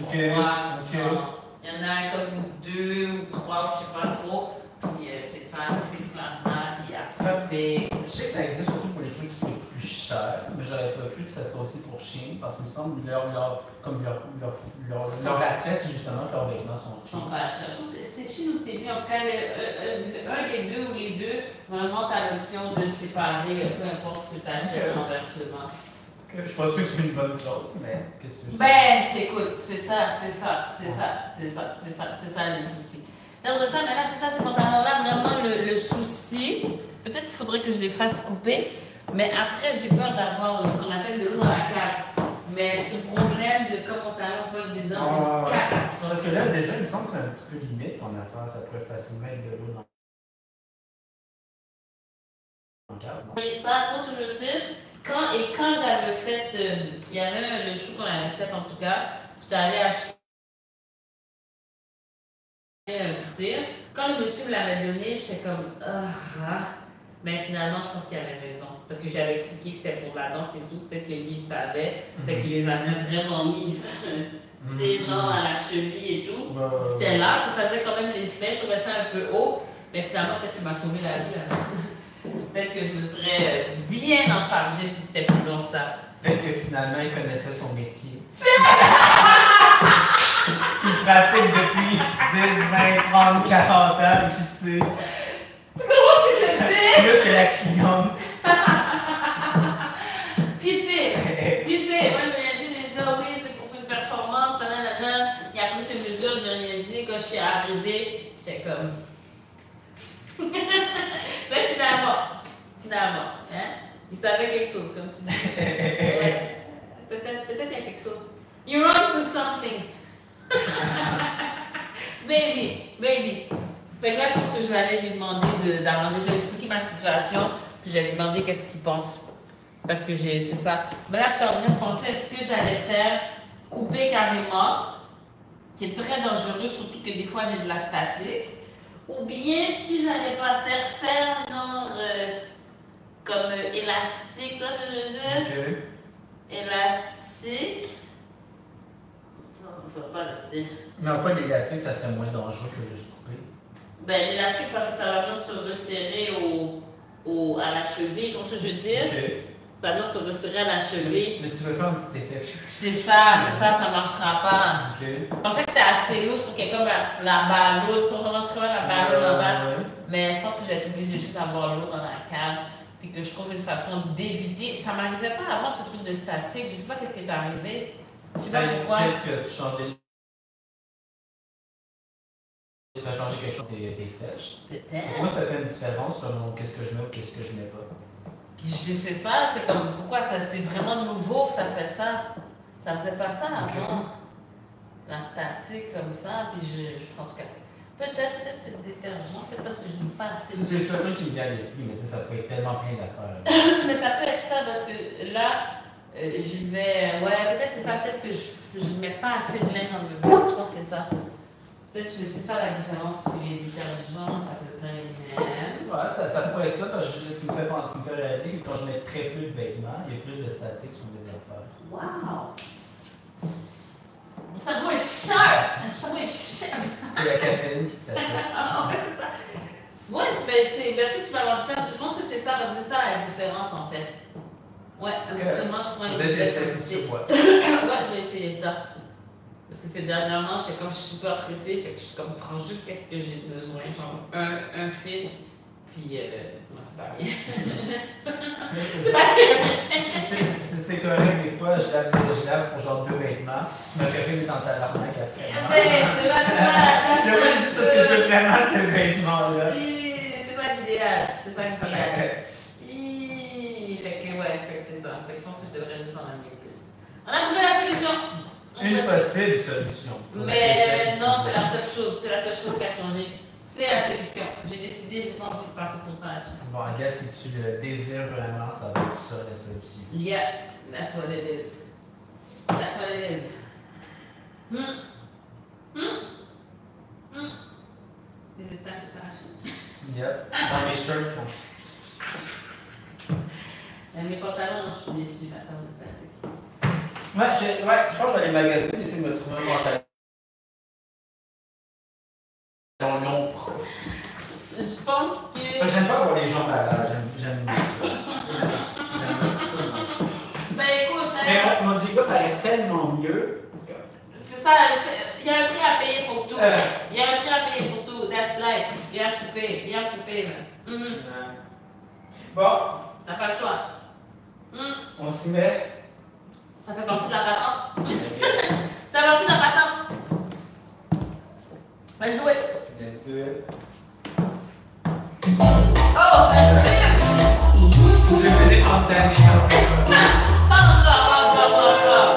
pour moi. Il y en a comme 2 ou 3, je sais pas trop. Puis c'est ça, c'est maintenant, puis à frapper. Je sais que ça existe surtout pour les trucs qui sont plus chers, mais j'aurais pas cru que ça soit aussi pour Shein, parce qu'il me semble que leur attrait, c'est justement que leurs vêtements sont cheap. C'est Shein ou Temu, en tout cas, un des deux ou les deux, vraiment, tu as l'option de séparer, peu importe ce que tu achètes en versement. Je suis pas sûr que c'est une bonne chose, mais qu'est-ce que tu veux? Ben, écoute, c'est ça le souci. Perdre ça, mais là, c'est ça, ces pantalons-là, vraiment le souci. Peut-être qu'il faudrait que je les fasse couper, mais après, j'ai peur d'avoir ce qu'on appelle de l'eau dans la cave. Mais ce problème de comme mon talon peut être dedans, c'est catastrophique. Parce que là, déjà, il me semble que c'est un petit peu limite ton affaire, ça pourrait facilement être de l'eau dans la cave. Et ça, tu vois ce que je veux dire? Quand j'avais fait, il y avait le show qu'on avait fait en tout cas, j'étais allée acheter un tir. Quand le monsieur me l'avait donné, j'étais comme mais finalement, je pense qu'il avait raison. Parce que j'avais expliqué que c'était pour la danse et tout. Peut-être que lui, il savait. Peut-être qu'il les avait vraiment mis ces gens à la cheville et tout. C'était large, ça faisait quand même l'effet. Je trouvais ça un peu haut. Mais finalement, peut-être qu'il m'a sauvé la vie. Là. Peut-être que je me serais bien enfargée si c'était plus long que ça. Peut-être que finalement, il connaissait son métier. Qu'il pratique depuis 10, 20, 30, 40 ans, qui sait. Tu comprends ce que je dis? Plus que la cliente. Puis c'est, moi je lui ai dit, oui, c'est pour une performance, nanana. Il a pris ses mesures, j'ai rien dit. Quand je suis arrivée, j'étais comme. Mais finalement, hein? Il savait quelque chose, comme tu dis. Peut-être il y a quelque chose. You're on to something. baby. Fait que là, je pense que je vais aller lui demander d'arranger. Je vais lui expliquer ma situation, puis je vais lui demander qu'est-ce qu'il pense. Parce que c'est ça. Mais là, je suis en train de penser, est-ce que j'allais faire couper carrément, qui est très dangereux, surtout que des fois, j'ai de la statique. Ou bien, si j'allais pas faire genre, comme élastique, tu vois ce que je veux dire? Okay. Élastique. Ça va pas rester. Mais en quoi l'élastique, ça serait moins dangereux que juste couper? Ben, l'élastique, parce que ça va venir se resserrer à la cheville, tu vois ce que je veux dire? Okay. Ça va venir se resserrer à la cheville. Mais tu veux faire un petit effet. C'est ça marchera pas. Okay. Je pensais que c'était assez lourd pour quelqu'un comme la ballonne, comment je trouve la ballonne en bas. Mais je pense que j'ai été obligée de juste avoir l'eau dans la cave. Puis que je trouve une façon d'éviter. Ça m'arrivait pas avant ce truc de statique. Je sais pas qu'est-ce qui est arrivé. Je sais pas pourquoi. Peut-être que tu changeais. Tu as changé quelque chose des sèches. Peut-être. Moi, ça fait une différence selon qu'est-ce que je mets ou qu'est-ce que je mets pas. Puis c'est ça, c'est comme pourquoi ça c'est vraiment nouveau que ça fait ça. Ça faisait pas ça avant. La statique comme ça, puis en tout cas. Peut-être c'est le détergent, peut-être parce que je n'ai pas assez de. C'est le truc qui me vient à l'esprit, mais ça peut être tellement plein d'affaires. Mais ça peut être ça parce que là, je vais. Ouais, peut-être c'est ça, peut-être que je ne mets pas assez de linge dans le bain. Je pense que c'est ça. Peut-être que c'est ça la différence entre les détergents, ça peut faire les mêmes. Ouais, ça pourrait être ça parce que tu me fais réaliser que quand je mets très peu de vêtements, il y a plus de statique sur mes affaires. Wow! Ça doit être cher! C'est la caféine qui fait ça. Ouais, c'est ça. Ouais, merci tu vas avoir fait. Je pense que c'est ça, parce que c'est ça la différence en fait. Ouais, habituellement je prends une quantité. Ouais, je vais essayer ça. Parce que dernièrement, je suis super pressée, fait que je prends juste qu'est-ce que j'ai besoin. Genre un fil, puis non, c'est pas rien. C'est pas rien. C'est correct, des fois, je lave pour genre 2 vêtements. Ma copine est en tabarnak après. C'est pas. Je veux juste parce que je veux vraiment ces vêtements-là. C'est pas l'idéal. Fait que c'est ça. Fait que je pense que je devrais juste en amener plus. On a trouvé la solution. Une possible solution. Mais non, c'est la seule chose. C'est la seule chose qui a changé. C'est la solution. J'ai décidé, j'ai pas envie de passer tout le temps là-dessus. Bon, I guess si tu le désires vraiment, ça va être ça la solution. Yeah, that's what it is. That's what it is. Is it time to fashion? Yep. Dans mes shirts, font. Mes pantalons, je suis déçue, pantalons de statique. Ouais, je pense que je vais aller magasiner et essayer de me trouver un pantalon long. Je pense que. J'aime pas voir les gens malades, j'aime Ben écoute, mais mon giga paraît tellement mieux. c'est ça, il y a un prix à payer pour tout. Il y a un prix à payer pour tout. That's life. You have to pay. You have to pay, man. Bon. T'as pas le choix. On s'y met. Ça fait partie de la patente. Ça fait partie de la patente. Let's do it. Let's do it. Oh, merci. Je vais des antennes. Pas encore, pas encore.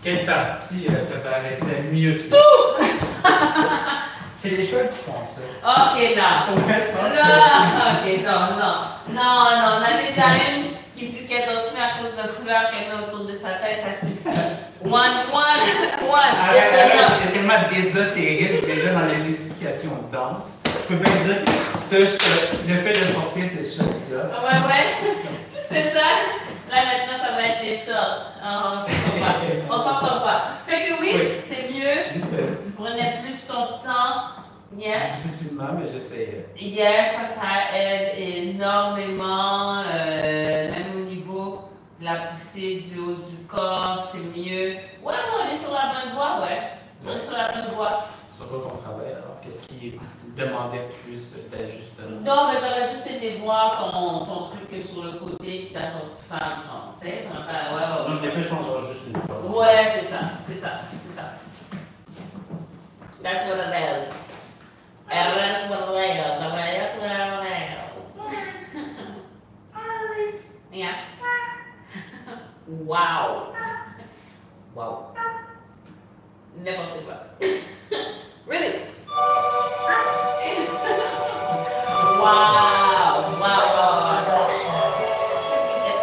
Quelle partie te paraissait mieux que tout? C'est les cheveux qui font ça. Ok, non. Ok, non. On a déjà une qui dit qu'elle doit se mettre à cause de la fouleur qu'elle met autour de sa tête, ça suffit. One. Arrête, il y a tellement d'ésotériste déjà dans les explications denses. Je peux bien dire que touche le fait de porter ces shorts-là. Ouais, c'est ça. Là, maintenant, ça va être des shorts. On s'en sort pas. Fait que oui. C'est mieux. Tu prenais plus ton temps. Yes. Difficilement, mais j'essayais. Yes, ça aide énormément. Même au niveau de la poussée du haut du corps, c'est mieux. Ouais, on est sur la bonne voie, On est sur la bonne voie. Sur quoi qu'on travaille alors? Qu'est-ce qui demandait plus d'ajustement? Non, mais j'aurais juste aimé voir ton truc sur le côté qui t'a sorti femme, genre, tu sais. Enfin, ouais. Non, je l'ai fait, je pense, genre juste une fois. Ouais, c'est ça. That's what it is. And that's what it is. That's what it is. Yeah. Wow. N'importe quoi. Really? Wow. Yes.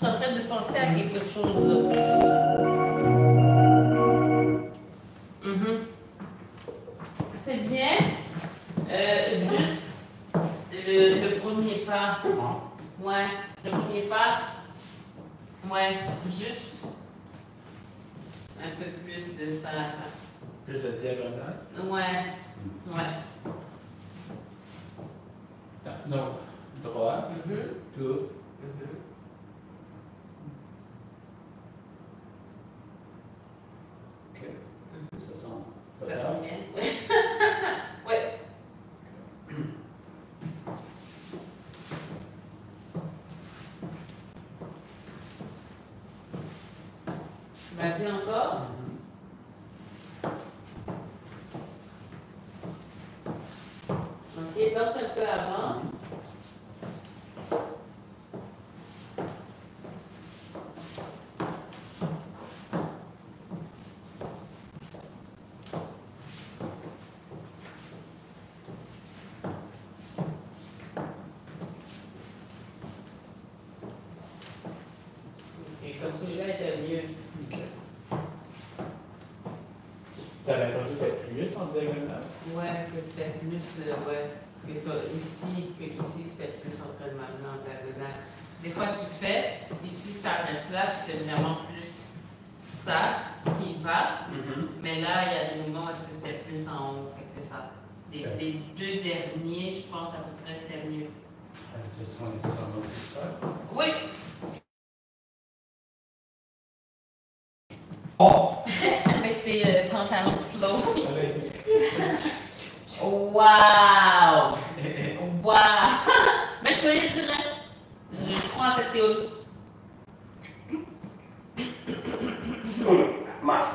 suis en train de penser à quelque chose. C'est bien. Juste le premier pas. Ouais, le premier pas. Ouais, juste un peu plus de ça. Plus de diagonale. Ouais, ouais. Donc, droit, tout. Ok. Ça sent. Ça sent bien. Ouais. Vas-y encore. Ok, danse un peu avant. Ok, comme celui-là était mieux. Ok. T'avais pas vu cette plus en diagonale? Ouais, que c'était plus, ouais, ici, c'était plus entre maintenant en diagonale. Des fois, tu fais, ici, ça reste là, puis c'est vraiment plus ça qui va. Mais là, il y a des moments où est-ce que c'était plus en haut, fait que c'est ça. Les deux derniers, je pense à peu près, c'était mieux. Oui! Oh! Avec tes pantalons flow. Wow! Wow! Mais je peux les dire, je crois à cette théorie.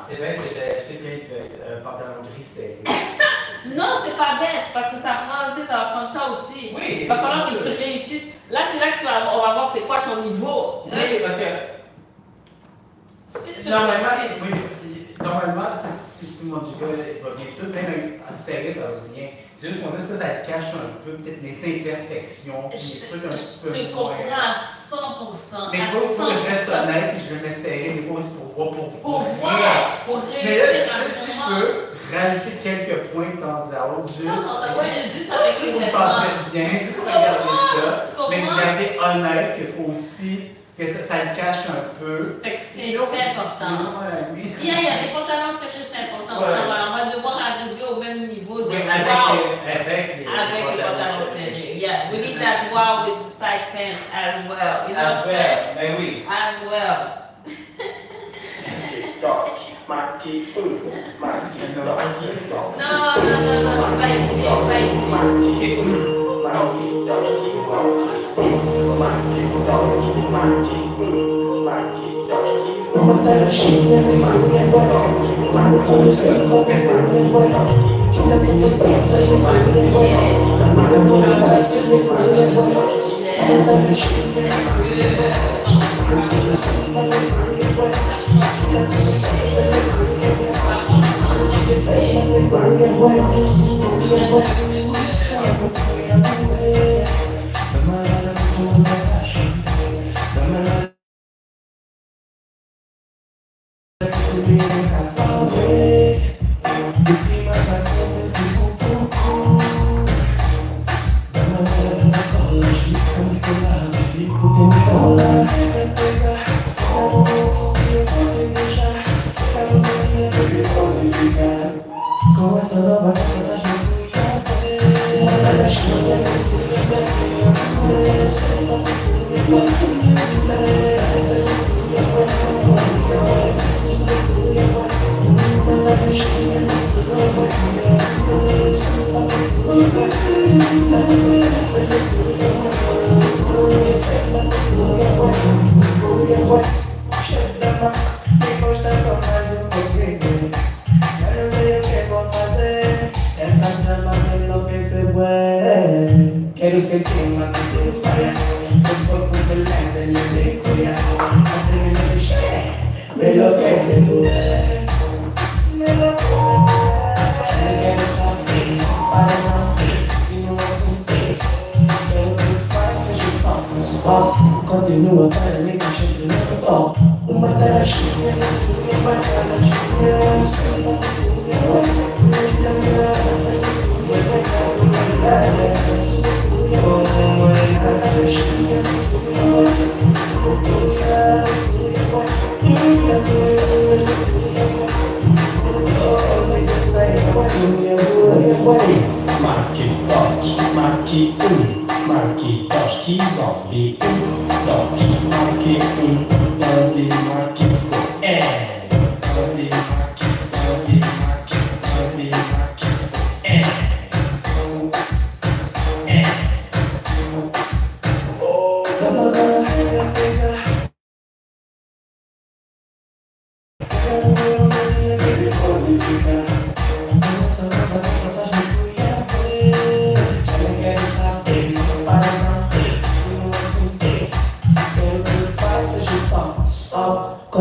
C'est vrai que j'ai acheté plein de pantalons gris serrés. Non, c'est pas bête, parce que ça prend, tu sais, ça va prendre ça aussi. Oui! Il va falloir que tu réussisses. Là, c'est là que on va voir c'est quoi ton niveau. Oui, parce que normalement, si mon giga va bien tout, même serré, ça va bien. C'est juste qu'on a ça cache un peu peut-être les imperfections, les trucs un petit peu moins. Je te comprends à 100%. Des fois, il faut que je reste honnête et je vais m'essayer, des fois aussi pour voir, pour réussir. Mais là, si je peux rajouter quelques points de temps à autre, juste avec pour les me sentir bien, juste regarder ça, mais garder honnête qu'il faut aussi que ça le cache un peu. Fait que c'est important. Il y a des pantalons serrés, c'est important. Ouais. On va devoir arriver au même niveau de avec les pantalons serrés. Yeah, we need that wow with tight pants as well. You know what I'm saying? Ben oui. As well. Non, pas ici. Quero sentir uma vida de fire. O corpo me leva, ele me cuida. A termina de cheia, me enlouquece mulher. Me enlouquece. Quero saber, para não ter, e não é sentir. Quero que faça de palmas só. continua para mim, que sempre não bom. Uma tarachinha, uma tarachinha, um samba, Marque dois, que zombie, dois, marque doze, marque doze,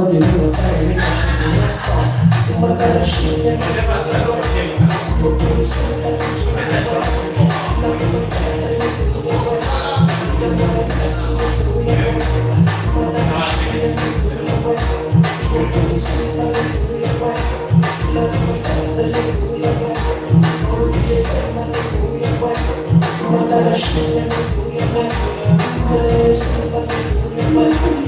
continua para mim, uma tarachinha, marque dois, marque dois,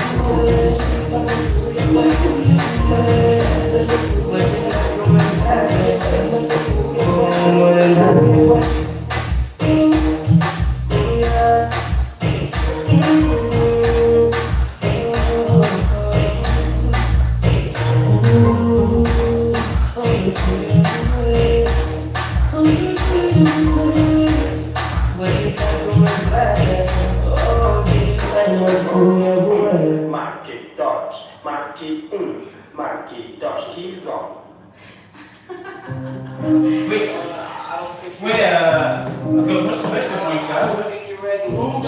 que zombie. Oui, en tout cas, moi je trouvais que c'était moins clair. Non, je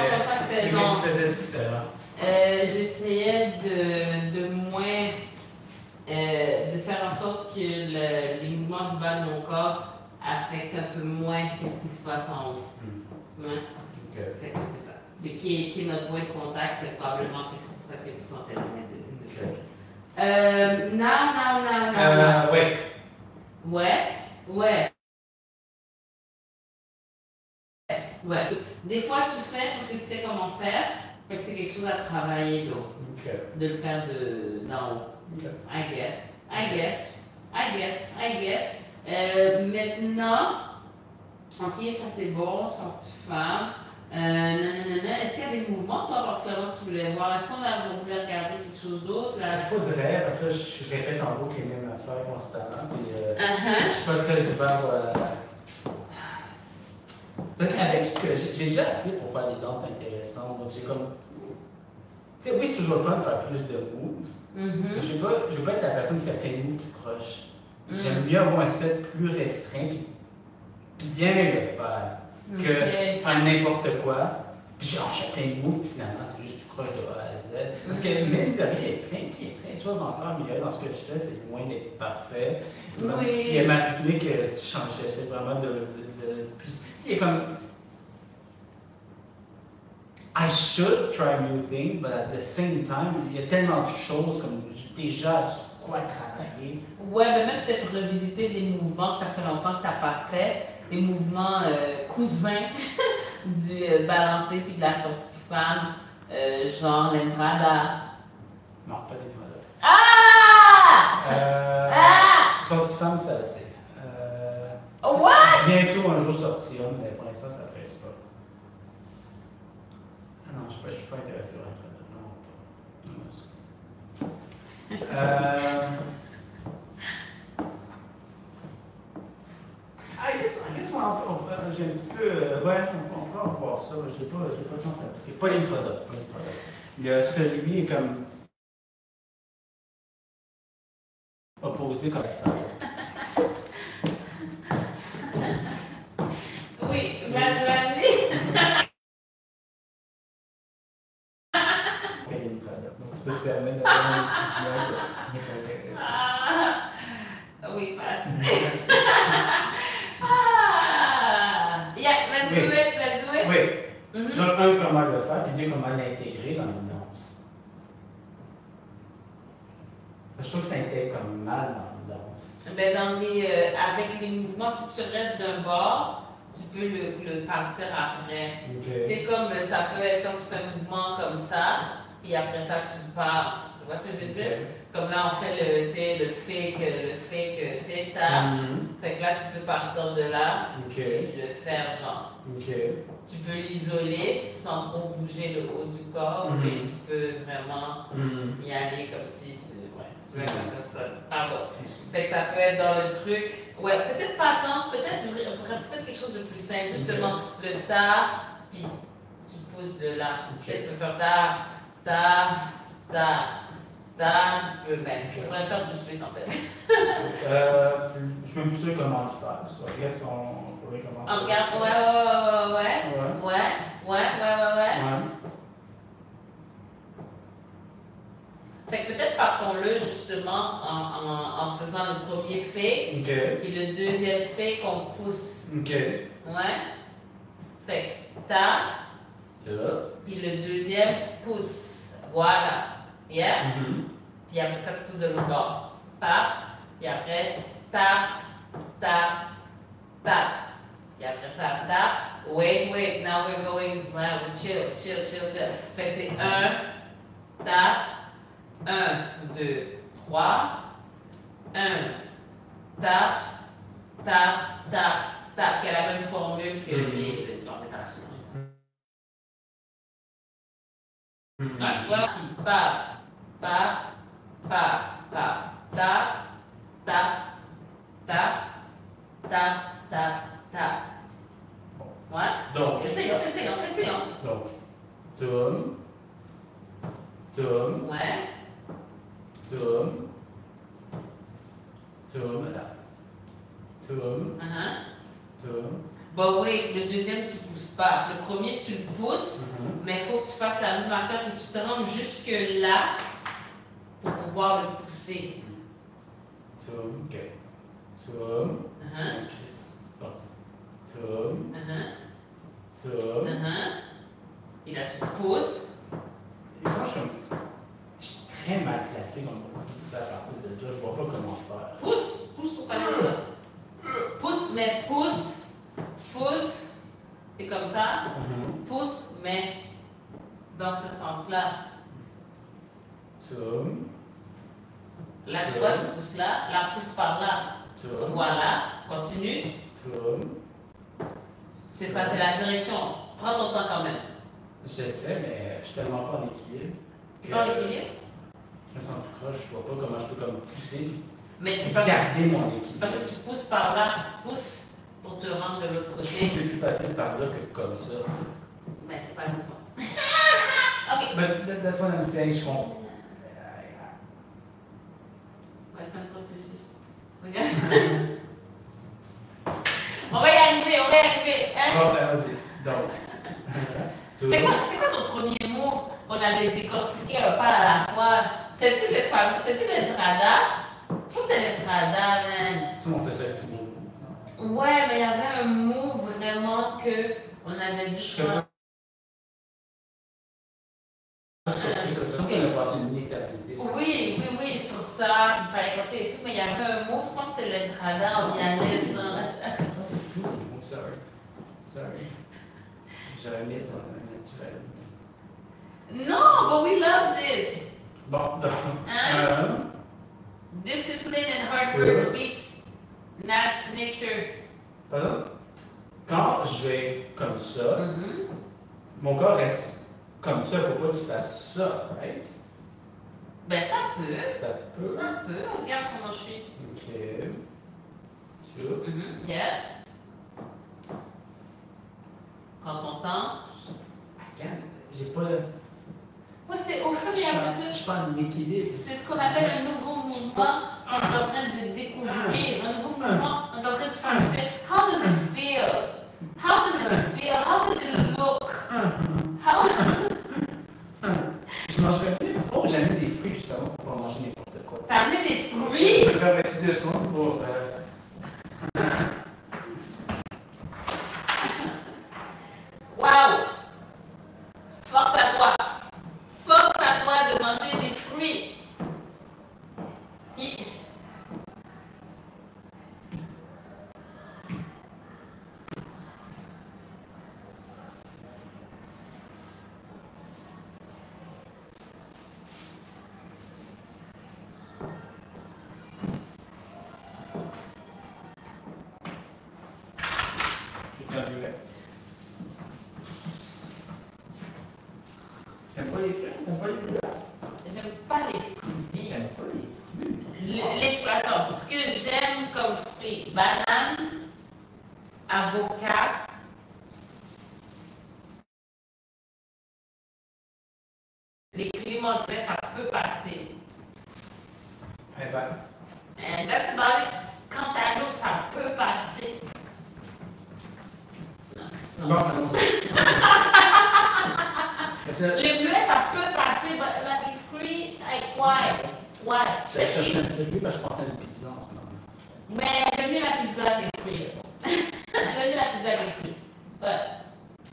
pense pas que c'était. Mais Non. tu faisais différent. J'essayais de moins. De faire en sorte que les mouvements du bas de mon corps affectent un peu moins ce qui se passe en haut. Ouais. Fait que c'est ça. Qui est notre point de contact, fait que probablement que c'est pour ça que tu sentais la main de non. Ouais. Ouais. Des fois, tu fais, je pense que tu sais comment faire. Fait que c'est quelque chose à travailler d'autre. De le faire d'en haut. I guess. Maintenant, ok, ça c'est bon, sortie femme. Est-ce qu'il y a des mouvements, toi, particulièrement, que tu voulais voir? Est-ce qu'on voulait regarder quelque chose d'autre? Il faudrait, parce que je répète en boucle les mêmes affaires constamment. Puis, je suis pas très ouvert avec ce que j'ai déjà assez pour faire des danses intéressantes. Donc j'ai comme. Tu sais, oui, c'est toujours le fun de faire plus de moves. Mais je veux pas être la personne qui fait plein de moves qui croche. J'aime mieux avoir un set plus restreint puis bien le faire que faire n'importe quoi. Puis genre, j'ai plein de moves, puis finalement, c'est juste tu croches de A à Z. Parce que mine de rien, il y a plein de choses encore à améliorer dans ce que je fais, c'est loin d'être parfait. Oui. Puis il y a ma rythmique que tu changes, j'essaie vraiment de puis il y a comme. I should try new things, but at the same time, il y a tellement de choses comme déjà sur quoi travailler. Ouais, mais même peut-être revisiter des mouvements que ça fait longtemps que tu n'as pas fait, des mouvements cousins du balancé puis de la sortie femme, genre l'entrada. Non, pas des fois là. Ah! Sortie femme, c'est assez. What? Bientôt un jour sortir, mais pour l'instant, ça ne presse pas. Non, je suis pas intéressé par l'entrada. Non. I guess j'ai un petit peu. Ouais, on peut en voir ça. Je l'ai pas tant pratiqué. Pas l'introduct. Celui est comme. Opposé comme ça. Oui, vas-y. Donc tu peux te permettre d'avoir un étudiant qui n'est pas intéressé. Oui, passe. comment le faire, puis bien comment l'intégrer dans une danse. Je trouve que ça intègre comme mal dans une danse. Ben avec les mouvements, si tu restes d'un bord, tu peux le partir après. Okay. C'est comme ça peut être quand tu fais un mouvement comme ça, puis après ça tu pars. Tu vois ce que je veux dire? Okay. Comme là on fait le fake, t'étapes. Fait que là tu peux partir de là, et le faire genre. Tu peux l'isoler sans trop bouger le haut du corps, et tu peux vraiment y aller comme si tu fais comme ça. Pardon. Fait que ça peut être dans le truc. Ouais, peut-être pas tant, peut-être quelque chose de plus simple. Justement, le ta, puis tu pousses de là. Peut-être tu peux faire ta, tu peux même. Je pourrais le faire tout de suite en fait. Je suis même plus sûr comment le faire. Regarde, on pourrait commencer. Regarde, ouais. Fait que peut-être partons-le justement en faisant le premier fake, puis le deuxième fake on pousse. Ouais. Fait que ta, puis le deuxième pousse. Voilà. Yeah? Puis après ça, tu pousses de l'autre bord. Pa, puis après, ta. Puis après ça, ta. Wait, now we're going, well, chill. Fait que c'est 1, ta, 1, 2, 3, 1, ta, qui est la même formule que les l'orientation. Ta. Ouais. Donc, Essayons. Donc, tum. Ouais. Bon, oui, le deuxième, tu ne pousses pas. Le premier, tu le pousses, mais il faut que tu fasses la même affaire, que tu te rendes jusque-là pour pouvoir le pousser. Ok. Et là, tu pousses. Et ça, je suis très mal placé comme pour ça à partir de là. Je vois pas comment faire. Pousse sur ta pousse, et comme ça. Pousse, mais dans ce sens-là. Là, tu vois, tu pousses là, la pousse par là. Voilà, continue. C'est ça, c'est la direction. Prends ton temps quand même. Je sais, mais je suis tellement pas en équilibre. Tu prends l'équilibre? Je me sens tout croche, je vois pas comment je peux comme pousser. Mais tu garder mon équilibre. Parce que tu pousses par là, pousse pour te rendre de l'autre Je trouve côté. que c'est plus facile par là que comme ça. Mais c'est pas le mouvement. Ok. But that's what I'm saying, je comprends. Ouais, c'est un processus. Regarde. On va y arriver, hein? Bon, ben vas-y. Donc. C'était quoi ton premier mot qu'on avait décortiqué un pas à la fois? C'était-tu l'entrada? Je pense que c'était l'entrada, man. Ça, on fait ça avec tout le monde. Ouais, mais il y avait un mot vraiment qu'on avait dit. Je qu'on a passé une éternité. Oui, sur ça, il fallait compter et tout, mais il y avait un mot, je pense que c'était l'entrada, on y allait, genre. Sorry. J'aurais mis ton naturel. No, but we love this. Bon, donc. Discipline and hard work beats nature. Pardon? Quand je vais comme ça, mon corps reste comme ça, il ne faut pas qu'il fasse ça, right? Ben ça peut. Ça peut. Ça peut. Regarde comment je suis. Ok. Sûr. Yeah. Prends ton temps. J'ai pas. Ouais, c'est au fur et à mesure. Je suis pas en équilibre. C'est ce qu'on appelle un nouveau mouvement qu'on est en train de découvrir. Un nouveau mouvement, on est en train de sentir. How does it feel? How does it feel? How does it look? How... Je mangerais bien. Oh, j'ai amené des fruits justement pour pas manger n'importe quoi. T'as amené des fruits? Je vais mettre des soins pour. Wow! T'aimes pas les fruits? T'aimes pas les fruits? J'aime pas les fruits. T'aimes pas les fruits? Les fruits, attends, ce que j'aime comme fruits, banane, avocat, les clémentines, ça peut passer. Eh ben. And that's about it. Cantaloupe, ça peut passer. Non, non. Les bleuets, ça peut passer, mais les fruits, like, why? Why? Je cherche un petit fruit parce que je pensais à une pizza en ce moment. Mais j'aime bien la pizza avec des fruits. J'aime bien la pizza avec des fruits. But,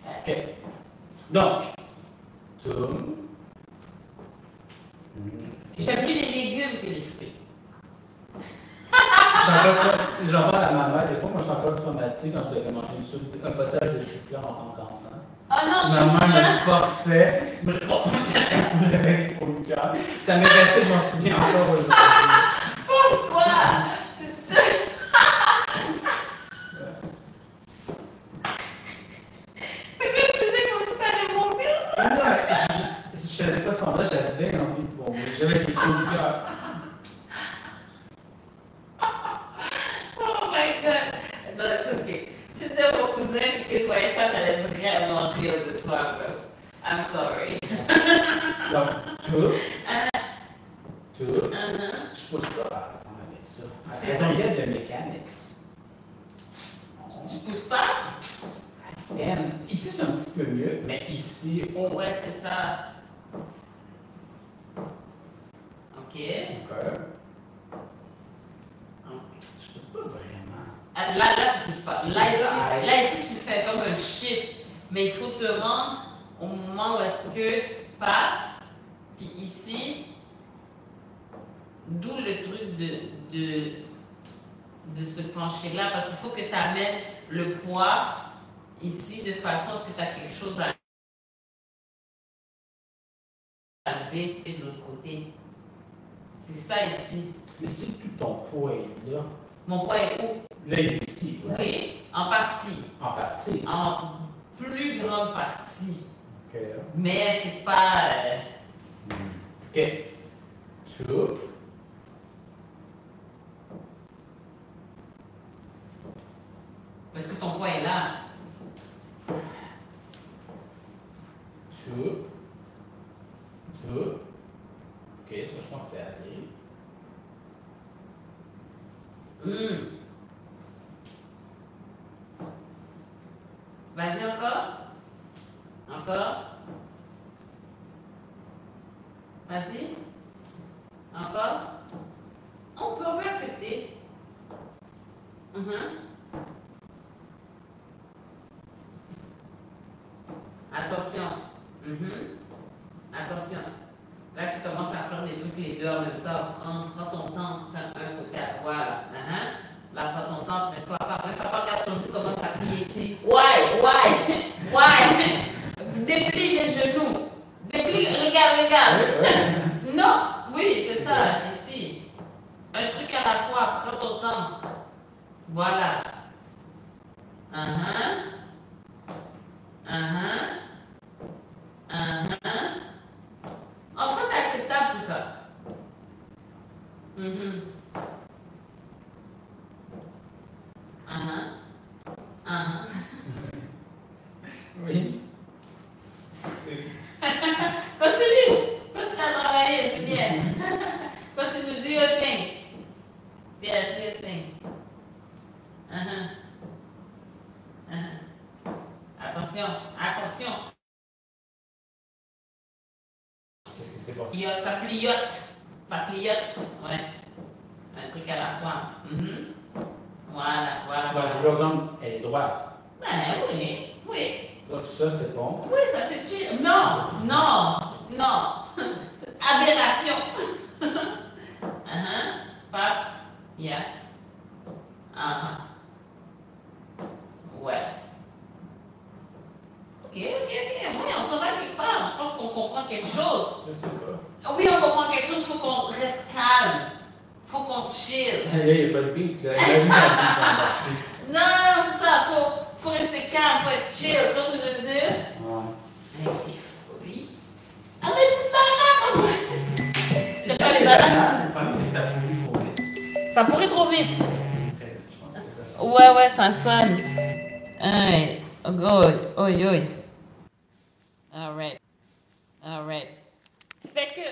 Ok. Donc, tourne. j'aime mieux les légumes que les fruits. J'en parle à ma mère, des fois, moi je suis encore traumatisée quand je devais manger un potage de chou-fleur en tant qu'enfant. Oh non, Ma mère me forçait, me réveillait pour le cœur. Ça m'est resté, je m'en souviens encore aujourd'hui. pourquoi? C'est comme tu disais comme si t'allais mourir. Non, je faisais pas semblant, j'avais envie de vomir. J'avais des coups de cœur. Oh my god. Non, c'est ok. Si c'était mon cousin et que je voyais ça, j'allais vraiment rire de toi, bro. I'm sorry. Donc, tout. Je pousse pas par exemple avec ça. C'est Elles ça. ont bien de mechanics. Tu pousses pas? Damn. Ici, c'est un petit peu mieux, mais ici, on. Ouais, c'est ça. Ok. Je pousse pas vraiment. Ah, là, tu pousses pas. Là, ici, tu fais comme un shift. Mais il faut te rendre au moment où est-ce que pas. Puis ici, d'où le truc de se pencher là. Parce qu'il faut que tu amènes le poids ici de façon à ce que tu as quelque chose à lever de l'autre côté. C'est ça ici. Mais si tout ton poids est là, Mon poids est où? là, il est ici. Ouais. Oui, en partie. En partie. En plus grande partie. Ok. Mais c'est pas. Ok. Tout. Parce que ton poids est là. Tout. Ok, ça, je pense que c'est allé. Vas-y encore. Encore. Vas-y. Encore. On peut accepter. Attention. Attention. Là, tu commences à faire des trucs les deux en même temps. Prends ton temps, fais un côté. Voilà. Là, prends ton temps, presse-toi pas. Presse-toi pas, regarde ton genou commence à plier ici. Why? Déplie les genoux. Déplie, regarde. Non, oui, c'est ça, ici. Un truc à la fois, prends ton temps. Voilà. Oh, ça, c'est acceptable tout ça. Oui. Continue à travailler, c'est bien. Continue, do your thing. Yeah, do your thing. Attention. Qu'est-ce que c'est pour ça? Ça clignote. Ouais. Un truc à la fois. Voilà. Donc, l'autre jambe, elle est droite. Ben oui. Donc, ça, c'est bon. Oui, ça c'est chill. Non. Aberration. Pas. Yeah. Ouais. Ok. Oui, on s'en va quelque part. Je pense qu'on comprend quelque chose. Je sais pas. Oui, on comprend quelque chose. Il faut qu'on reste calme. Il faut qu'on chill. Là, il n'y a pas de beat. Là, il y a pas de beat. Non, c'est ça. Faut rester calme. pourrait trop vite. Je pense que ça. Ouais, ça sonne. Alright. Oi. Alright. Fait que.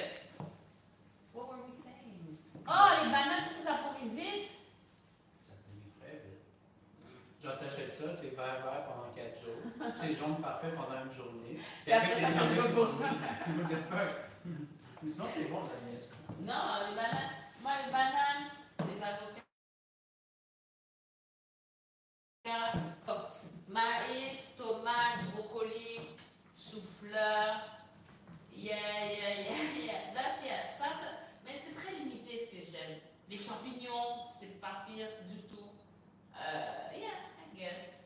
What were we saying? Oh, les bananes, tout ça pourrait vite. Ça devient très vite. Genre, t'achètes ça, c'est vert pendant 4 jours. C'est jaune parfait pendant une journée. Et après, ça c'est sent une pas journée de feu. Sinon, c'est bon, la mienne. Non, les bananes. Moi, les bananes, les avocats. Maïs, tomates, brocoli, chou-fleur. Yeah. Mais c'est très limité ce que j'aime. Les champignons, c'est pas pire du tout. I guess.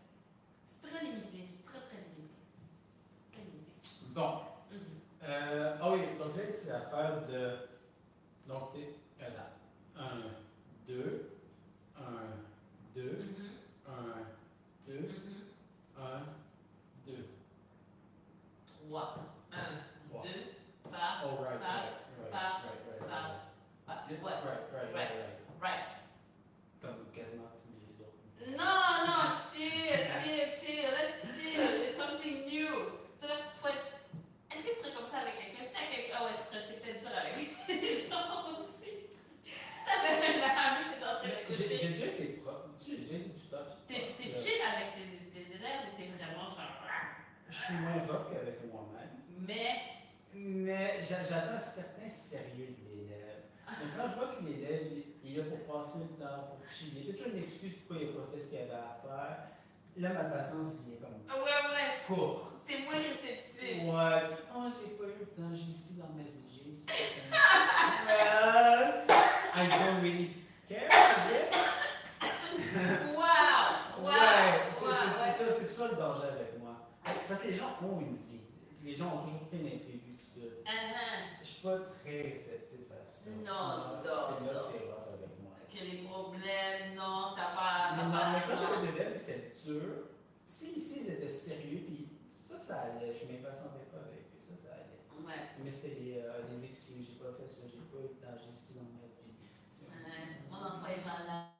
C'est très limité, c'est très limité. Très limité. Bon. Mhm. Ah oui, donc là, c'est l'affaire de. Donc, t'es. Regarde. 1, 2, 1, 2, Mhm. 1, 2, Mhm. 1, 2. 3. 1, 2, pas. Oh, right. Right. Comme quasiment tous les autres. No, chill. Let's chill. It's something new. Tu sais, est-ce que tu serais comme ça avec quelqu'un? Si t'as quelqu'un, tu serais peut-être dur avec les gens aussi. Si t'avais un ami, t'es dans tes J'ai côtés. déjà été prof. J'ai déjà été tuteur. T'es chill avec tes élèves ou t'es vraiment genre. Je suis moins rough qu'avec moi-même. Mais. J'attends un certain sérieux de l'élève. Donc quand je vois que l'élève, il est là pour passer le temps, pour chiller, il y a toujours une excuse pourquoi il n'a pas fait ce qu'il avait à faire. Là, ma patience, il est comme Ouais. court. T'es moins réceptif. Ouais. Oh, j'ai pas eu le temps, j'ai ici dans ma vie, j'ai ici. I don't really care, I guess. Wow. C'est ça le danger avec moi. Parce que les gens ont une vie. Les gens ont toujours plein d'imprévus. Je suis pas très réceptif à ça. Non. C'est là que c'est rough avec moi. Que les problèmes, non, ça va. Mais quand j'avais des élèves, c'était dur. Si ils étaient sérieux, puis ça allait. Je m'impatientais pas avec eux, ça allait. Ouais. Mais c'était les excuses. J'ai pas fait ça, j'ai pas eu le temps, j'ai ici dans ma vie. Mon enfant est malade.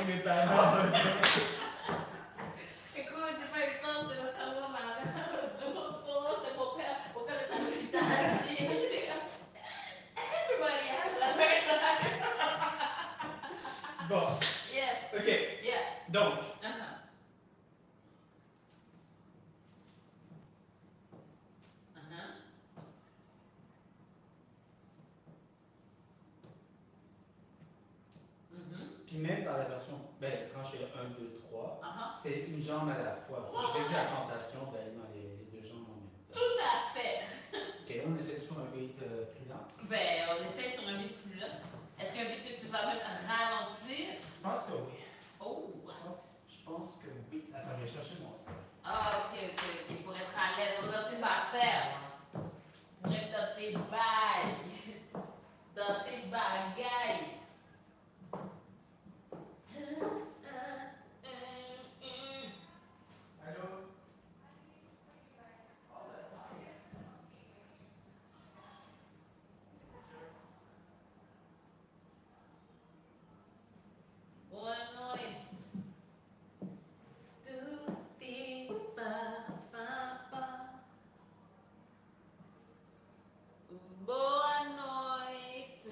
Mes parents. Écoute, j'ai pas eu le temps, c'était notamment ma mère. L'autre jour, c'était mon père. Mon père est à l'hôpital. Everybody has that right. Bon, Yes. ok. Yeah. Donc, puis même dans la version, quand je fais 1, 2, 3, c'est une jambe à la fois. Je réduis la tentation d'aller dans les deux jambes en même temps. Tout à fait. Ok, on essaie sur un beat plus lent. On essaie sur un beat plus lent. Est-ce qu'un beat que tu vas même ralentir? Je pense que oui. Oh! Je pense que oui. Attends, je vais chercher mon sac. Ok. Pour être à l'aise, dans tes affaires. Pour être dans tes bails. Dans tes bagailles. Allô? Boa noite. Boa noite.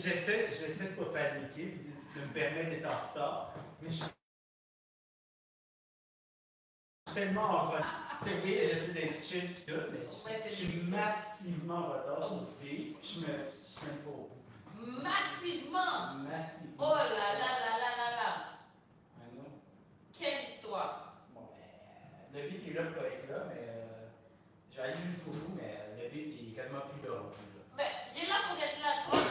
J'essaie de ne pas paniquer et de me permettre d'être en retard. Mais je suis tellement en retard. Oui, j'essaie d'être chill et tout, mais je suis massivement en retard sur le fil. Je me mets pas au bout. Massivement? Massivement. Oh là là là là là là! Ah non. Quelle histoire! Bon, ben, le beat est là pour être là, mais j'ai allé jusqu'au bout, mais le beat est quasiment plus là. Ben, il est là pour être là, je crois.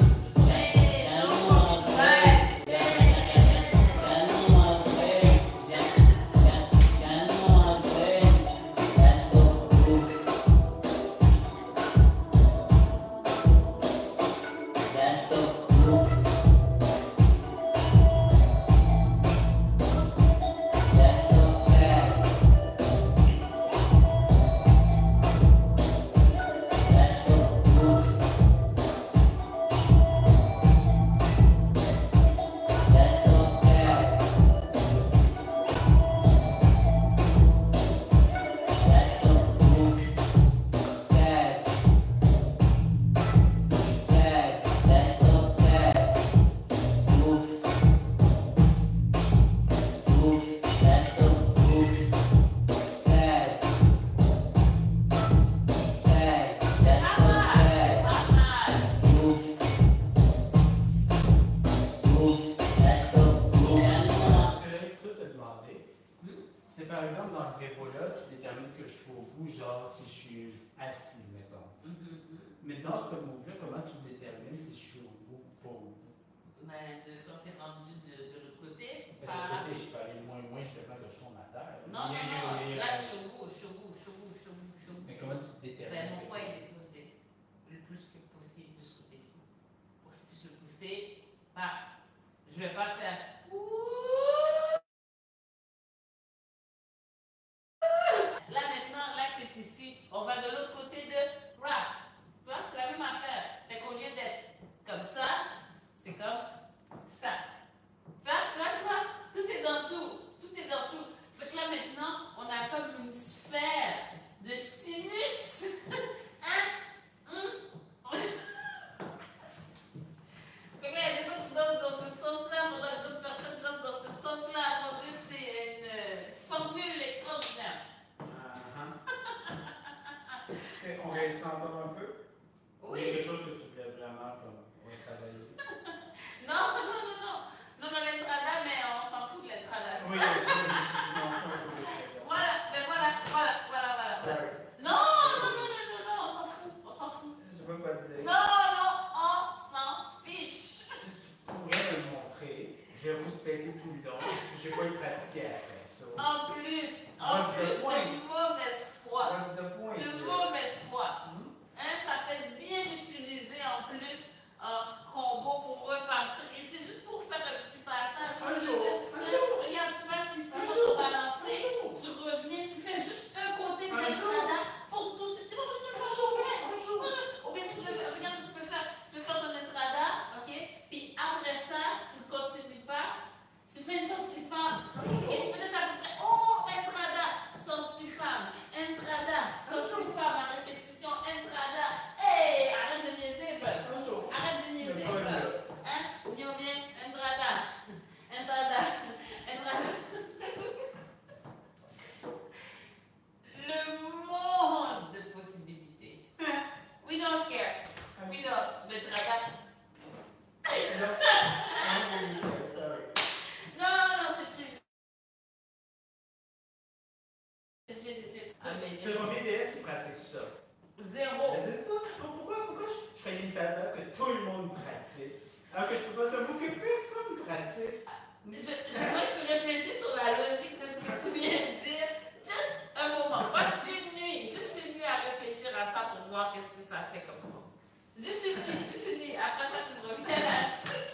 Par exemple, dans le prépolat, tu détermines que je suis au bout, genre si je suis assis, mettons. Mais dans ce move-là, comment tu détermines si je suis au bout ou pas au bout? Ben, quand tu es rendu de l'autre côté, De l'autre côté, je peux aller moins justement que je tombe à terre. Non, là, je suis au bout, je suis au bout, je suis au bout, je suis au bout, je suis au bout. Mais comment tu détermines? Ben, mon poids, il est posé le plus que possible de ce côté-ci. Pour que je puisse le pousser, je ne vais pas faire là maintenant, là c'est ici, on va de l'autre côté de rap. Tu vois, c'est la même affaire. Fait qu'au lieu d'être comme ça, c'est comme ça. Ça, tu vois, tout est dans tout. Tout est dans tout. Fait que là maintenant, on a comme une sphère de sinus. Hein? Fait que là, il y a des gens qui dansent dans ce sens-là, pendant que d'autres personnes dansent dans ce sens-là. Mon Dieu, c'est une formule extraordinaire. On va s'entendre un peu? Oui. Il y a quelque chose que tu voulais vraiment comme travailler? Non, l'entrada, mais on s'en fout de l'entrada. Oui, Le combien d'élèves qui pratiquent ça? Zéro. Mais c'est ça. Pourquoi je fais l'intendant que tout le monde pratique? Alors que je peux pas se mot que personne pratique. J'aimerais que tu réfléchisses sur la logique de ce que tu viens de dire. Juste un moment. Passe une nuit. Juste une nuit à réfléchir à ça pour voir qu'est-ce que ça fait comme sens. Juste une nuit. Après ça, tu me reviens là-dessus.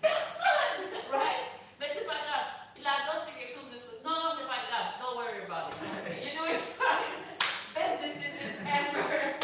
Personne! Right? Mais c'est pas grave. La danse, c'est quelque chose de... Non, c'est pas grave. Don't worry about it. You know it's fine. Best decision ever.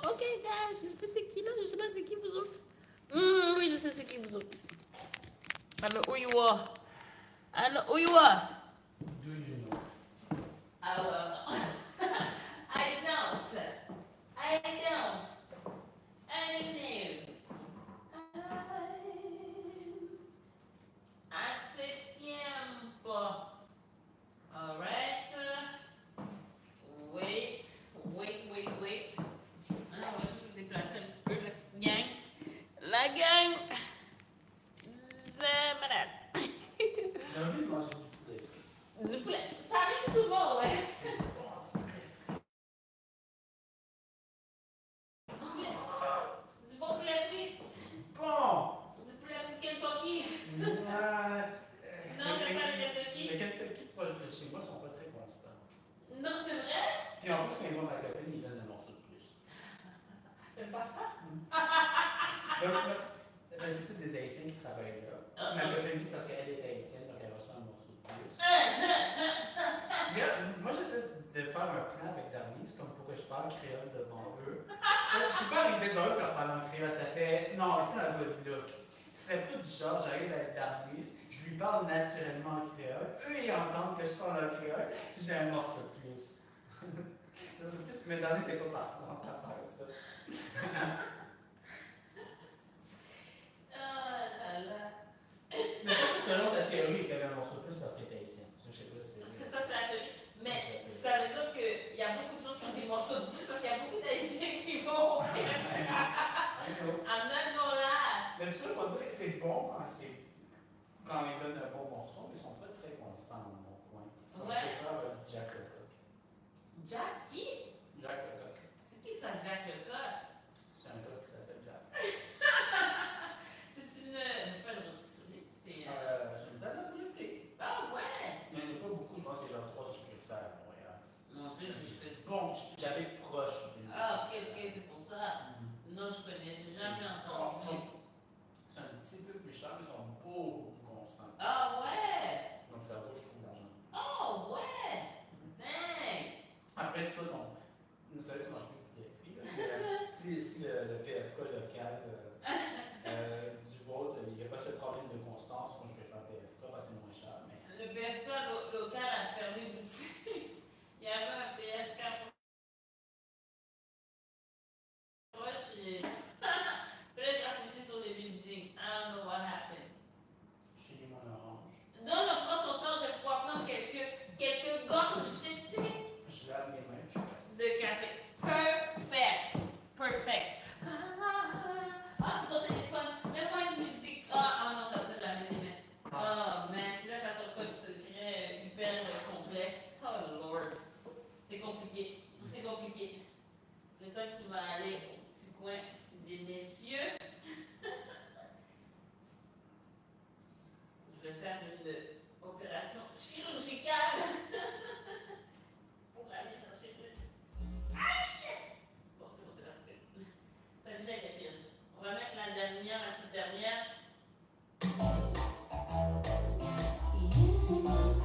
OK, guys, je sais pas c'est qui là, je sais pas c'est qui vous autres. Oui, je sais c'est qui vous autres. I know who you are. I know who you are. Do you know? I don't know. I don't. I don't. I know. Hace tiempo. Alright. Wait. Ah, on va juste se déplacer un petit peu, la petite gang. La gang de malade. J'ai envie de manger du poulet. Du poulet. Ça arrive souvent, ouais. Du bon poulet frit. Bon! Du poulet frit Kentucky. Non, Non, mais pas le Kentucky. les Kentucky proches de chez moi sont pas très constants. Non, c'est vrai? Puis en plus, quand ils vont ma copine, ils donnent un morceau de plus. T'aimes pas ça? Donc, là, c'est tous des Haïtiens qui travaillent là. Ma copine dit c'est parce qu'elle est haïtienne, donc elle reçoit un morceau de plus. Là, moi, j'essaie de faire un plan avec Darnie, c'est comme pour que je parle créole devant eux. Je peux pas arriver devant eux et leur parler en créole, ça fait. Non, c'est un good look. Ce serait pas du genre, j'arrive avec Darnie, je lui parle naturellement en créole, eux ils entendent que je parle en créole, j'ai un morceau de plus. C'est un peu plus, mais Darnie, c'est pas partout dans ta faire ça. Ah là là. Mais ça, c'est selon sa théorie qu'elle avait un morceau de plus parce qu'elle était haïtienne. Je sais pas si C'est ça, c'est la théorie. Mais ça veut dire qu'il y a beaucoup de gens qui ont des morceaux de plus parce qu'il y a beaucoup d'Haïtiens qui vont. I'm not gonna lie. Même ça, on va dire que c'est bon quand ils donnent un bon morceau, mais ils sont pas très constants dans mon coin. Donc, Ouais. je préfère du Jack Lecoq. Jack qui? Jack Lecoq. C'est qui ça, Jack Lecoq? C'est un gars qui s'appelle Jack. C'est pas une rôtisserie, c'est. C'est une date de poulet frit. Ah ouais! Il n'y en a pas beaucoup, je pense qu'il y a genre 3 succursales à Montréal. Mon Dieu, je Bon, j'habite proche d'une. Ah, ok, c'est pour ça. Non, je connais, j'ai jamais entendu. C'est un petit peu plus cher, mais ils sont beaucoup plus constants. Ah ouais! Donc ça vaut, je trouve, l'argent. Oh ouais! Dang! Après, c'est pas ton. Vous savez, tu manges plus de poulet frit. Là, si le PFK local du vôtre, il n'y a pas ce problème de constance, moi je préfère PFK parce que c'est moins cher. Mais... Le PFK local a fermé boutique. Il y avait un PFK proche et. Peut-être qu'il a foutu sur les buildings. I don't know what happened. Chez mon orange. Non, non, prends ton temps, je vais pouvoir prendre quelques gorgées Je lave mes mains, je suis de café. Perfect. Ah, c'est ton téléphone. Mets-moi une musique. Ah non, t'as besoin de la mettre. Oh, man, c'est là que t'as ton code secret hyper complexe. Oh, Lord. C'est compliqué. Le temps que tu vas aller au petit coin des messieurs, je vais faire une opération chirurgicale pour aller chercher le. Aïe! Bon, c'est la suite. Ça déjà été pire. On va mettre la petite dernière.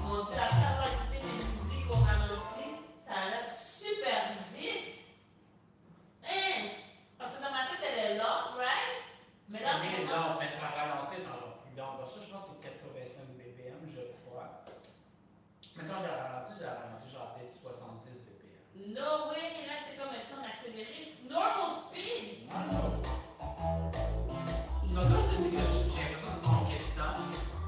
Mon Dieu, après avoir écouté les musiques au ralenti, ça allait super vite. Hein? Parce que dans ma tête, elle est lente, right? Mais là, c'est non, mais à ralentir dans le plus long. Ça, je pense que c'est 85 BPM, je crois. Mais quand j'ai ralenti genre peut-être 70 BPM. No way, là, c'est comme si on accélérait. Normal speed! Non, quand je te dis que j'ai l'impression de manquer de temps,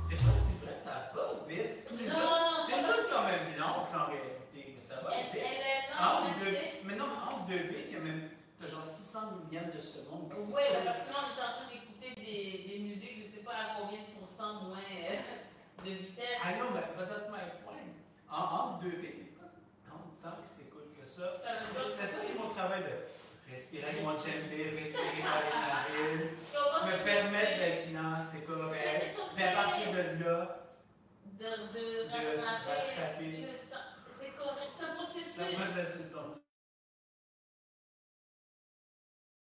c'est pas si vrai, ça va vite. Non, c'est pas quand même long en réalité, mais ça va Elle vite. est lente, mais c'est. Mais non, entre deux bits, il y a même genre 600 millièmes de seconde. Oui, parce que là, on est en train d'écouter des musiques, je sais pas à combien de pourcents moins de vitesse. Ah non, mais that's my point. Entre deux bits, il n'y a pas tant de temps qui s'écoute que ça. C'est ça, c'est mon travail de respirer avec mon djembé, respirer par les narines, me permettre d'être lent, c'est correct. Mais à partir de là, de rattraper. C'est correct, c'est un processus. c'est un processus.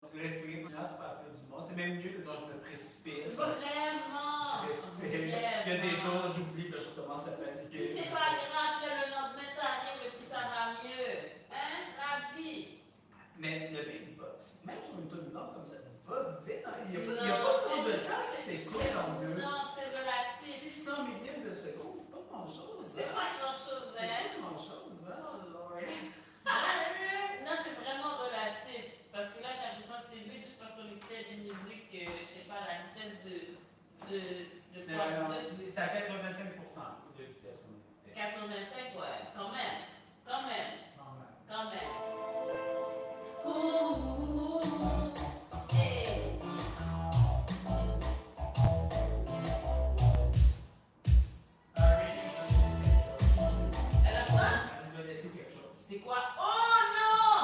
Donc, respirer pour les gens, c'est pas faire du monde. C'est même mieux que quand je me précipite. Vraiment! Je respire. Il y a des choses, j'oublie, puis je commence à paniquer. C'est pas grave, le lendemain t'arrives et puis ça va mieux. Hein? La vie! Mais le beatbox, Même sur une tonne blanche comme ça, va vite. Il n'y a pas de sens de ça, c'est quoi dans le Non, c'est relatif. 600 millièmes de seconde, c'est pas grand-chose. C'est pas grand-chose, C'est hein? pas grand-chose, hein? Oh Lord. Non, c'est vraiment relatif. Parce que là, j'ai l'impression que c'est vite juste parce qu'on écoutait des musiques, je sais pas, la vitesse de quoi? C'est à 85% de vitesse. 85, ouais, quand même. Quand même. Normal. Quand même. Ouh, hey. Elle a quoi? Elle nous a laissé quelque chose. C'est quoi? Oh non!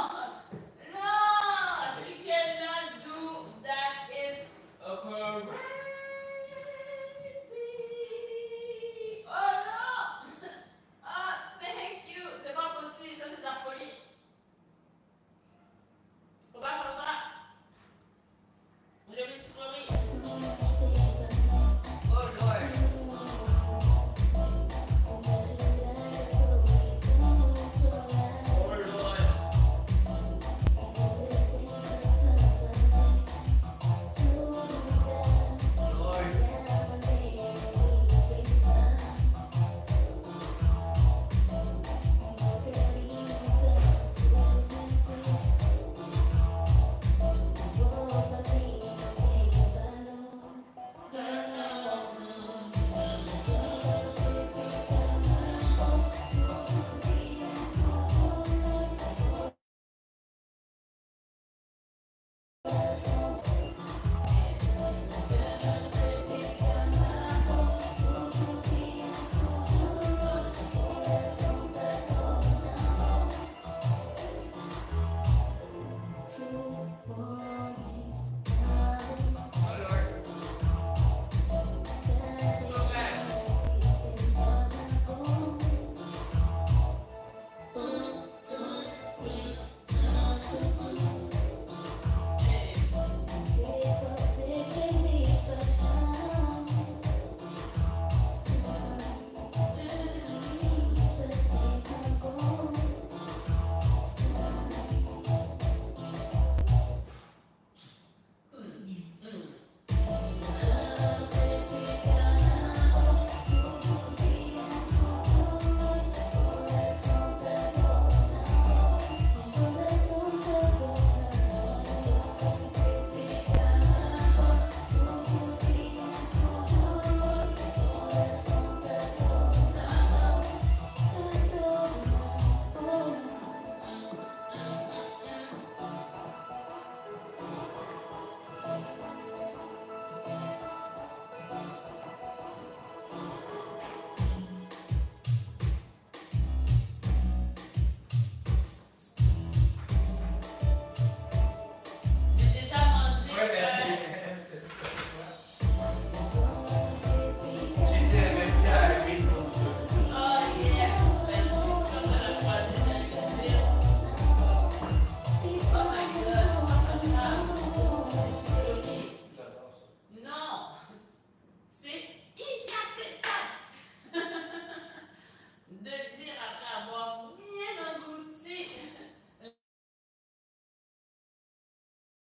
Non! She cannot do that is crazy. Oh non! Ah, thank you! C'est pas possible, ça c'est de la folie. Faut pas faire ça. Je me suis promis. Oh Lord.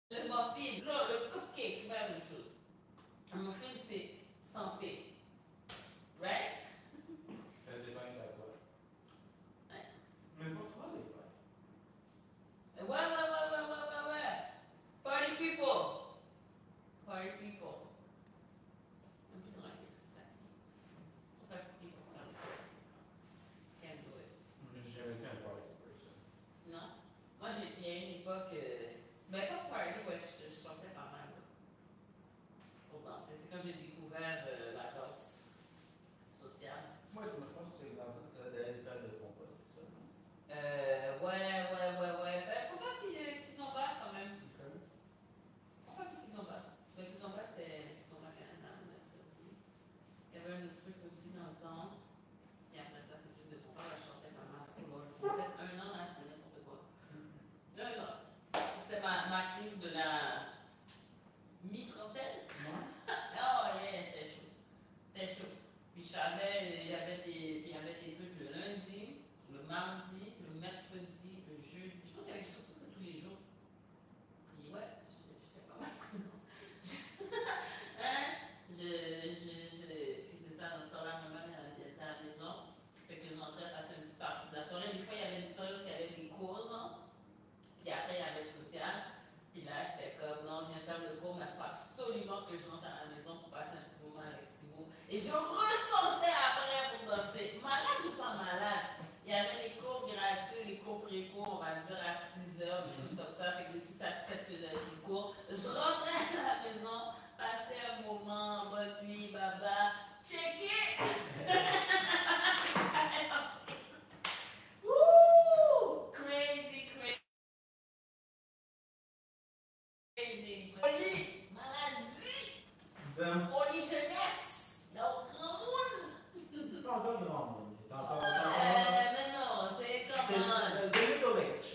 Le muffin, là, le cupcake, c'est pas la même chose. Un muffin, c'est santé. Right? Ça dépend de quoi. Ouais. Mais il faut souvent les faire. Ouais. Party people. Party people. Un peu tranquille, fatigué. Fatigué pour faire le truc. Can't do it. J'ai jamais été un party person. Non. Moi, il y a une époque, ben pas party, ouais, je sortais pas mal là, pour danser. C'est quand j'ai découvert la danse sociale. Moi, je pense que c'est dans des places de compas, c'est ça, non? Ouais. Faut pas qu'ils ont battent quand même. Faut pas qu'ils ont battent. Qu'ils ont battent, c'est Kizomba Canada, aussi. Il y avait un autre truc aussi dans le temps. Et après ça, c'est plus de compas, je chantais pas mal. J'ai fait un an là, c'était n'importe quoi. Non. C'était ma crise de la mi-trentaine. Oh yeah, c'était chaud. C'était chaud. Puis je savais, il y avait des trucs le lundi, le mardi, le mercredi, le jeudi. Je pense qu'il y avait quelque chose tous les jours. Puis ouais, temps que je rentre à la maison pour passer un petit moment avec Thibaut. Et je ressortais après pour danser. Malade ou pas malade? Il y avait les cours gratuits, les cours pré-cours, on va dire à 6 heures, des choses comme ça. Fait que de 6 à 7 que j'avais des cours. Je rentrais à la maison, passais un moment, bonne nuit, baba, checker! Wouh! Crazy, crazy. Folie, maladie, folie jeunesse, dans le grand monde. Pas encore grand monde. T'es encore. Mais non, c'est comment. The middle age.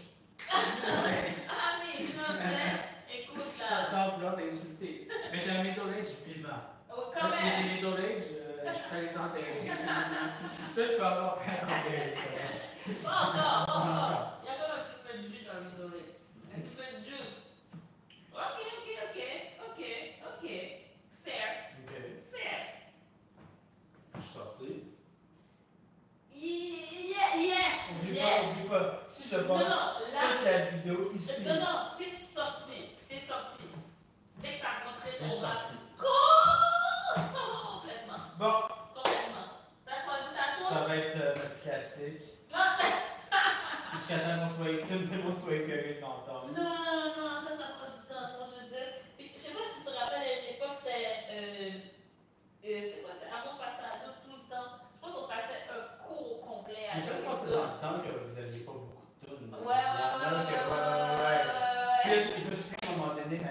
Ah, mais non, c'est. Écoute Ça là. semble vouloir t'insulter. Mais t'es un middle age vivant. Oh, quand Mais même. t'es middle age, je présente Toi, je peux avoir présenté ça. Pas encore. Il y a comme un petit peu de jus dans le middle age. Un petit peu de juice. Ok. Fair. Ok. Fair. Je suis sorti. Yes. Oublie Yes. pas. Si je Non, passe non, là. toute la vidéo ici. Non, t'es sorti. Dès que t'as rencontré Je suis ton rat. sorti. Complètement. Bon, T'as choisi ta ça tour? va être notre classique. Non, Jusqu'à temps qu'on soit que tout le monde soit écœuré d'entendre. non, ça prend du temps, ça, je veux dire. Puis, je sais pas si tu te rappelles, à l'époque, c'était quoi? C'était Amour Passado tout le temps. Je pense qu'on passait un cours au complet à Mais ça, je pense que c'est dans le temps que vous aviez pas beaucoup de tunes. Ouais. Puis, je me suis dit à un moment donné, ça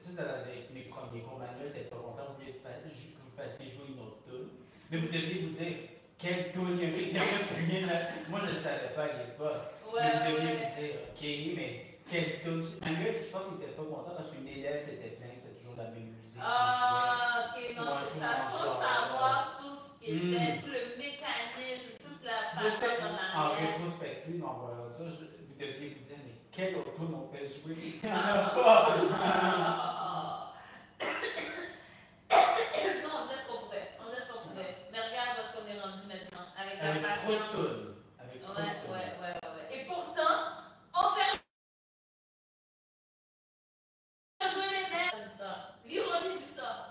c'était avec mes premiers cours manuels, t'étais pas content, vous vouliez que vous fassiez jouer une autre tune. Mais vous deviez vous dire quelle tune il y avait presque rien là. Moi je ne le savais pas à l'époque. Mais vous deviez vous dire, ok, mais quelle tune. Manuel, je pense qu'il était pas content parce qu'une élève s'était plainte, c'était toujours la même musique. Ah, ok, non, Ouais, c'est ça. tout Sans ça, savoir tout ce qui était, tout le mécanisme, toute la patate en En arrière. rétrospective, en voyant ça, vous deviez vous dire, mais quelle autre tune on fait jouer? Il n'y en a pas! Non, on faisait ce qu'on pouvait. Mais regarde où est-ce qu'on est rendu maintenant. Avec la Avec trop de patience. tunes. Avec trop de tunes. Ouais. Et pourtant, on fait jouer les mêmes. L'ironie du sort.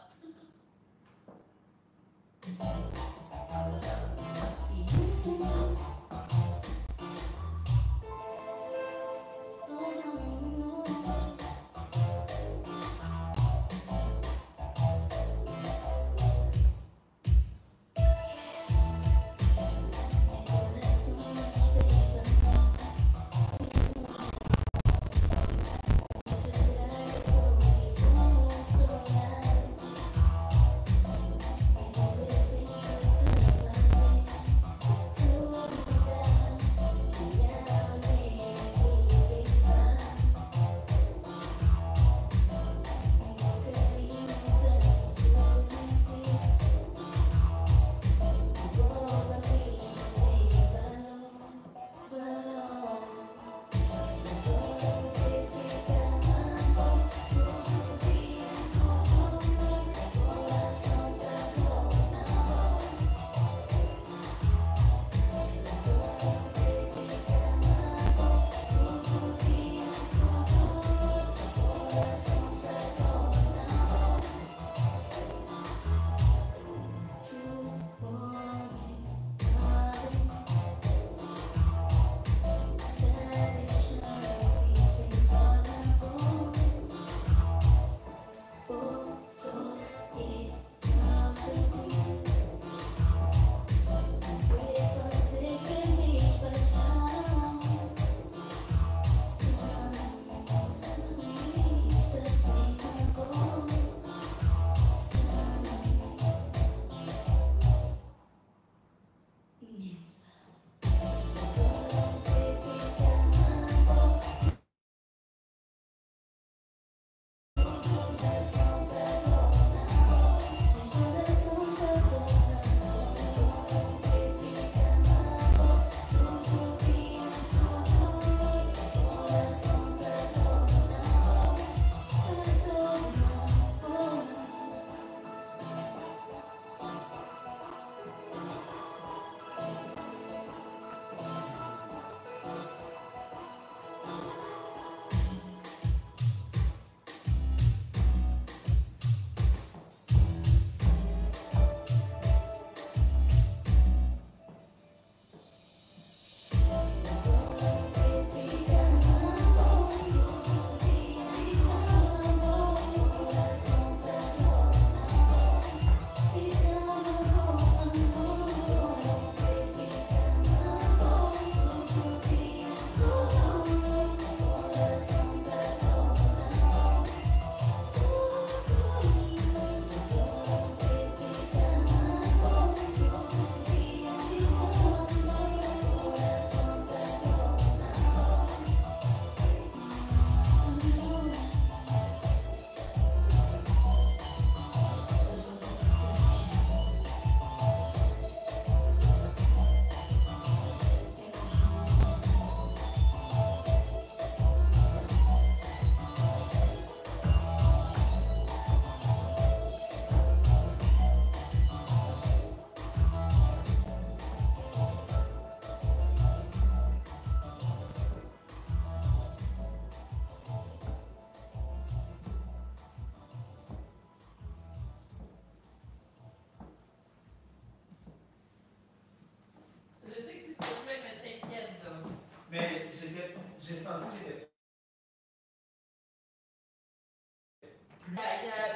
Il y a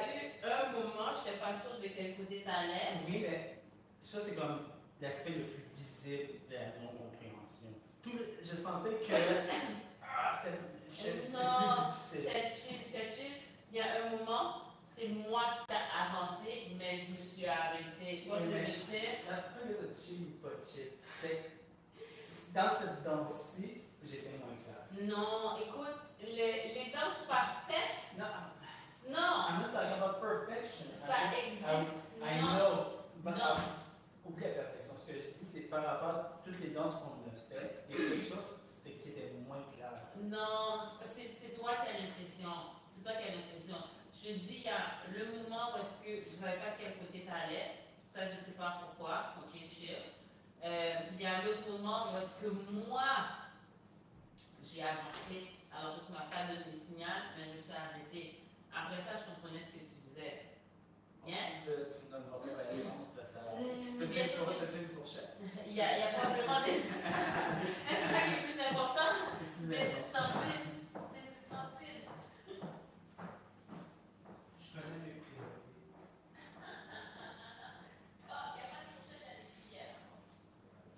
eu un moment, je n'étais pas sûre de quel côté t'allais. Oui, mais ça, c'est comme l'aspect le plus visible de la non-compréhension. Je sentais que. C'était Non, plus difficile. c'était chill. Il y a un moment, c'est moi qui ai avancé, mais je me suis arrêtée. Tu vois ce que je veux dire? C'est pas de chill ou pas chill. Dans cette danse-ci, j'étais moins clair. Non, écoute, les danses parfaites, Non, non, I'm not talking about perfection. ça existe. I Non. know. But Non. Oublie la perfection. Ce que je dis, c'est par rapport à toutes les danses qu'on a faites, il y a quelque chose qui était moins clair. Non, c'est toi qui as l'impression. C'est toi qui as l'impression. Je te dis, il y a le moment où est-ce que je ne savais pas quel côté tu allais. Ça, je ne sais pas pourquoi. Ok, chill. Il y a l'autre moment où est-ce que moi, j'ai avancé, alors que tu ne m'as pas donné de signal, mais je me suis arrêtée. Après ça, je comprenais ce que tu disais. Bien? Tu me donnes pas la réponse, ça sert à rien. Bien sûr. T'as-tu une fourchette? Il y a probablement des. C'est ça qui est le plus important. Des ustensiles. Des ustensiles. Je connais mes priorités. Ah, il n'y a pas de fourchette à les cuillères.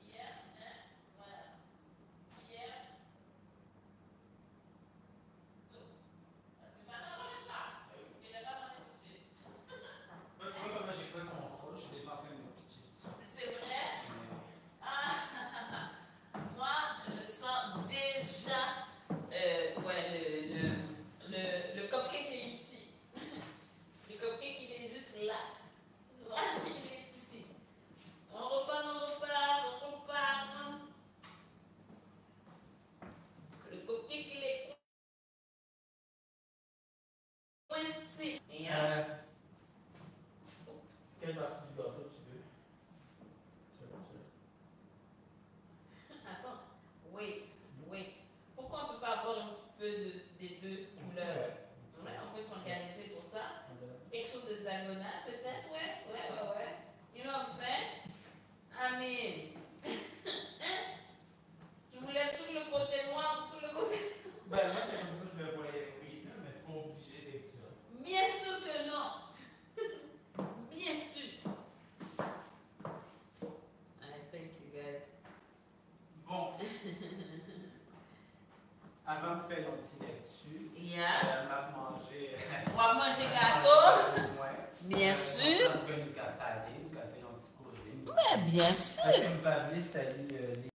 Cuillère, hein? Voilà. Cuillère. Parce que maintenant, on n'en pas. Je ne vais pas manger tout de suite. Tu vois comment j'ai pas de contrôle, je suis déjà en train de me pitcher dessus. C'est vrai? Ah, moi, je sens déjà le cupcake est ici. Le cupcake, il est juste là. Tu vois, il est ici. On repart. Le cupcake, il est coincé. Et, Quelle partie du gâteau tu veux? C'est bon, ça. attends, wait. Pourquoi on ne peut pas avoir un petit peu des deux couleurs? Ouais, on peut s'organiser pour ça. Quelque chose de diagonal, peut-être, ouais. You know what I'm saying? I mean, tu voulais tout le côté noir, tout le côté. Ben, moi, c'est comme ça que je le voyais, oui, mais c'est pas obligé d'être ça. Bien sûr que non. Bien sûr. Thank you guys. Bon. Avant de faire notre petit là-dessus, Yeah. on va manger. On va manger gâteau. Ouais. Bien sûr. On va nous parler, nous faire un petit causing. Ouais, bien sûr. Est-ce que vous pouvez saluer les